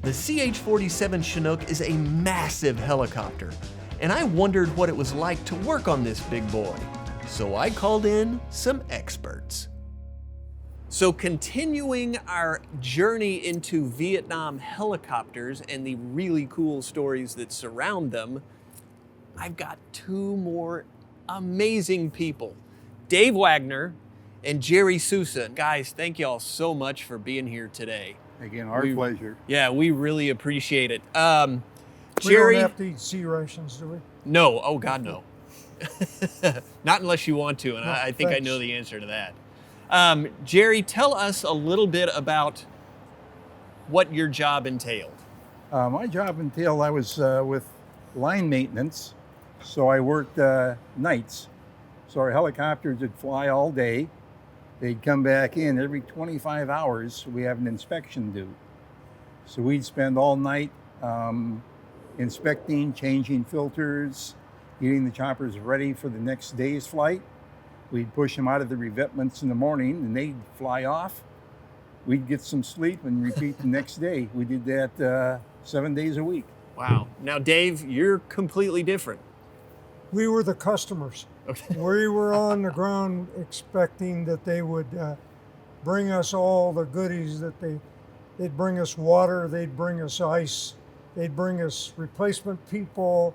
The CH-47 Chinook is a massive helicopter, and I wondered what it was like to work on this big boy. So I called in some experts. So continuing our journey into Vietnam helicopters and the really cool stories that surround them, I've got two more amazing people, Dave Waggoner and Jerry Sousa. Guys, thank y'all so much for being here today. Again, our pleasure. Yeah, we really appreciate it. We Jerry, don't have to eat sea rations, do we? no, oh God, no. Not unless you want to, and No, I think I thanks. know the answer to that. Jerry, tell us a little bit about what your job entailed. My job entailed I was with line maintenance, so I worked nights. So our helicopters would fly all day. They'd come back in every 25 hours. We have an inspection due. So we'd spend all night inspecting, changing filters, getting the choppers ready for the next day's flight. We'd push them out of the revetments in the morning and they'd fly off. We'd get some sleep and repeat the next day. We did that 7 days a week. Wow. Now, Dave, you're completely different. We were the customers. Okay. We were on the ground expecting that they would bring us all the goodies that they'd bring us water, they'd bring us ice, they'd bring us replacement people.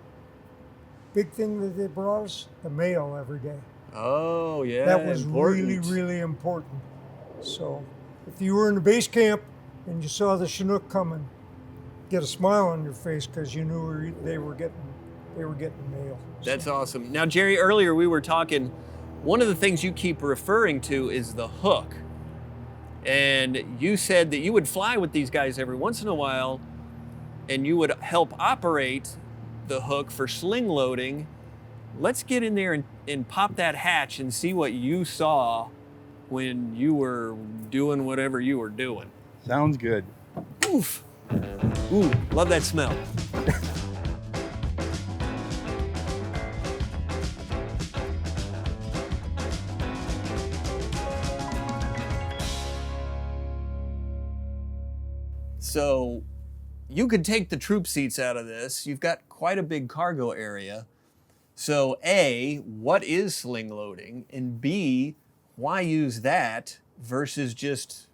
Big thing that they brought us, the mail every day. Oh, yeah. That was important. really, really important. So if you were in the base camp and you saw the Chinook coming, get a smile on your face because you knew they were getting mail. That's awesome. Now, Jerry, earlier we were talking, one of the things you keep referring to is the hook. And you said that you would fly with these guys every once in a while and you would help operate the hook for sling loading. Let's get in there and pop that hatch and see what you saw when you were doing whatever you were doing. Sounds good. Oof. Ooh, love that smell. So you could take the troop seats out of this. You've got quite a big cargo area. So A, what is sling loading? And B, why use that versus just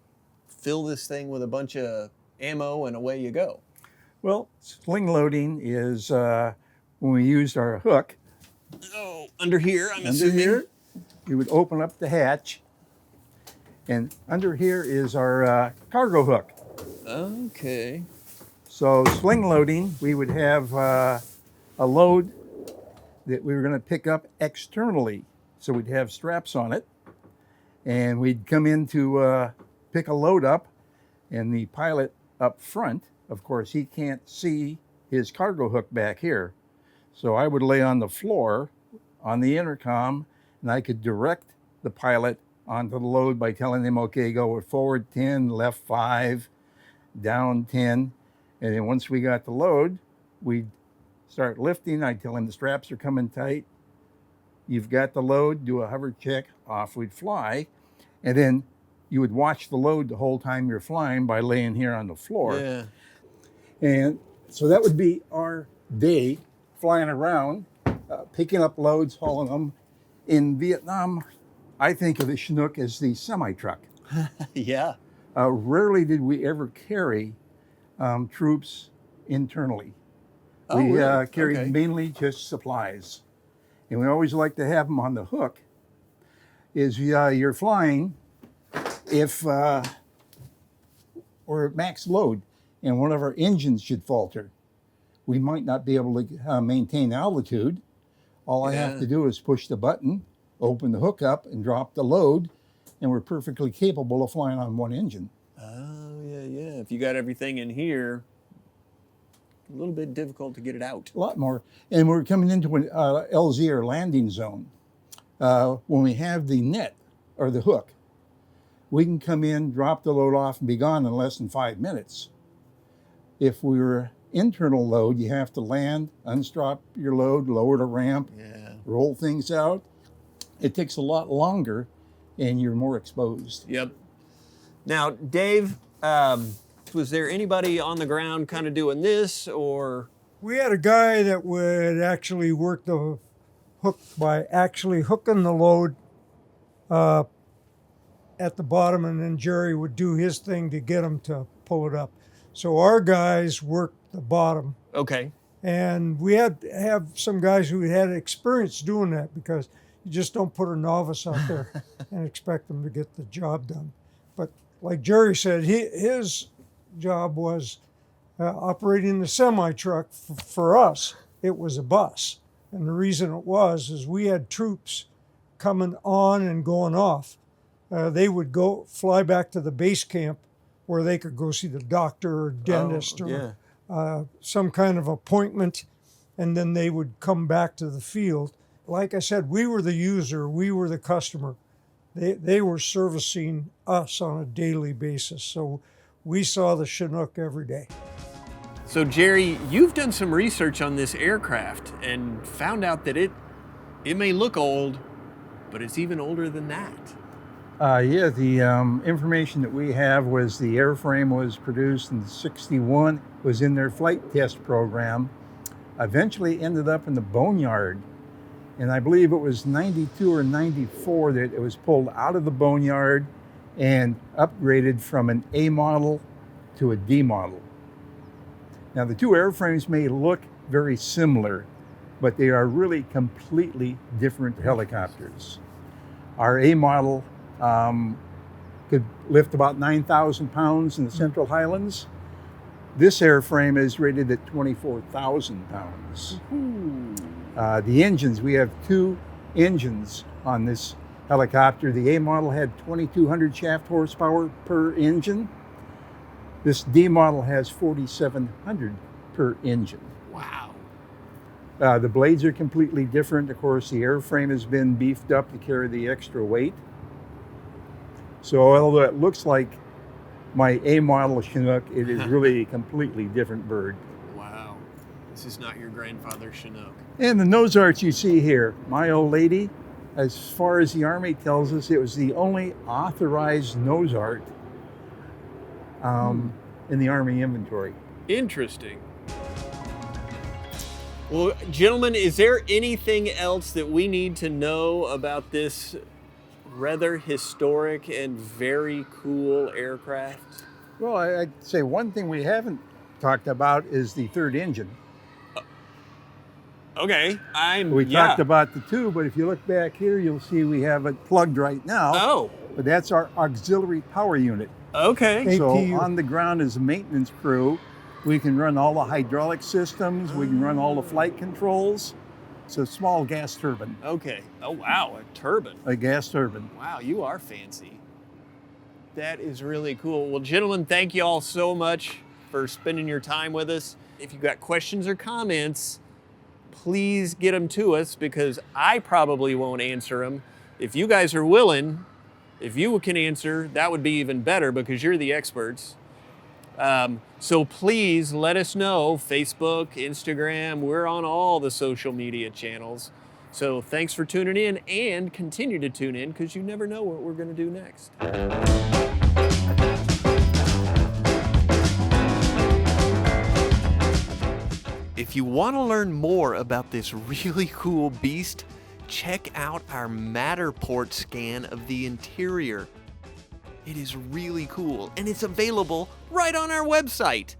fill this thing with a bunch of ammo and away you go? Well, sling loading is when we used our hook. Oh, under here, I'm Under assuming. here, we would open up the hatch, and under here is our cargo hook. Okay. So sling loading, we would have a load that we were going to pick up externally. So we'd have straps on it, and we'd come in to pick a load up, and the pilot up front, of course, he can't see his cargo hook back here. So I would lay on the floor on the intercom, and I could direct the pilot onto the load by telling him, okay, go forward 10, left 5, down 10. And then once we got the load, we'd start lifting. I'd tell him the straps are coming tight. You've got the load, do a hover check, off we'd fly. And then you would watch the load the whole time you're flying by laying here on the floor. Yeah. And so that would be our day flying around, picking up loads, hauling them. In Vietnam, I think of the Chinook as the semi-truck. Yeah. Rarely did we ever carry troops internally. Oh, We really? carried Okay. mainly just supplies. And we always like to have them on the hook. Is you're flying, if we're at max load and one of our engines should falter, we might not be able to maintain altitude. All I have Yeah. to do is push the button, open the hook up, and drop the load, and we're perfectly capable of flying on one engine. Oh, yeah. If you got everything in here, a little bit difficult to get it out. A lot more. And we're coming into an LZ or landing zone. When we have the net or the hook, we can come in, drop the load off, and be gone in less than 5 minutes. If we were internal load, you have to land, unstrap your load, lower the ramp, Yeah. roll things out. It takes a lot longer and you're more exposed. Yep. Now, Dave, was there anybody on the ground kind of doing this, or? We had a guy that would actually work the hook by actually hooking the load at the bottom, and then Jerry would do his thing to get him to pull it up. So our guys worked the bottom. Okay. And we had to have some guys who had experience doing that, because you just don't put a novice out there and expect them to get the job done. But like Jerry said, his job was operating the semi-truck. For us, it was a bus. And the reason it was is we had troops coming on and going off. They would go fly back to the base camp where they could go see the doctor or dentist or some kind of appointment, and then they would come back to the field. Like I said, we were the user, we were the customer. They were servicing us on a daily basis, so we saw the Chinook every day. So Jerry, you've done some research on this aircraft and found out that it may look old, but it's even older than that. Yeah, the information that we have was the airframe was produced in '61, was in their flight test program, eventually ended up in the boneyard. And I believe it was 92 or 94 that it was pulled out of the boneyard and upgraded from an A model to a D model. Now the two airframes may look very similar, but they are really completely different helicopters. Our A model could lift about 9,000 pounds in the Central Highlands. This airframe is rated at 24,000 pounds. The engines, we have two engines on this helicopter. The A model had 2,200 shaft horsepower per engine. This D model has 4,700 per engine. Wow. The blades are completely different. Of course, the airframe has been beefed up to carry the extra weight. So although it looks like my A model Chinook, it is really a completely different bird. Wow. This is not your grandfather's Chinook. And the nose arch you see here, my old lady, as far as the Army tells us, it was the only authorized nose art in the Army inventory. Interesting. Well, gentlemen, is there anything else that we need to know about this rather historic and very cool aircraft? Well, I'd say one thing we haven't talked about is the third engine. Okay, We talked about the two, but if you look back here, you'll see we have it plugged right now. Oh. But that's our auxiliary power unit. Okay. So APU. on the ground as a maintenance crew, we can run all the hydraulic systems, we can run all the flight controls. It's a small gas turbine. Okay. Oh, wow, a turbine. A gas turbine. Wow, you are fancy. That is really cool. Well, gentlemen, thank you all so much for spending your time with us. If you've got questions or comments, please get them to us, because I probably won't answer them. If you guys are willing, if you can answer, that would be even better, because you're the experts. So please let us know. Facebook, Instagram, we're on all the social media channels. So thanks for tuning in, and continue to tune in, because you never know what we're going to do next. If you want to learn more about this really cool beast, check out our Matterport scan of the interior. It is really cool, and it's available right on our website.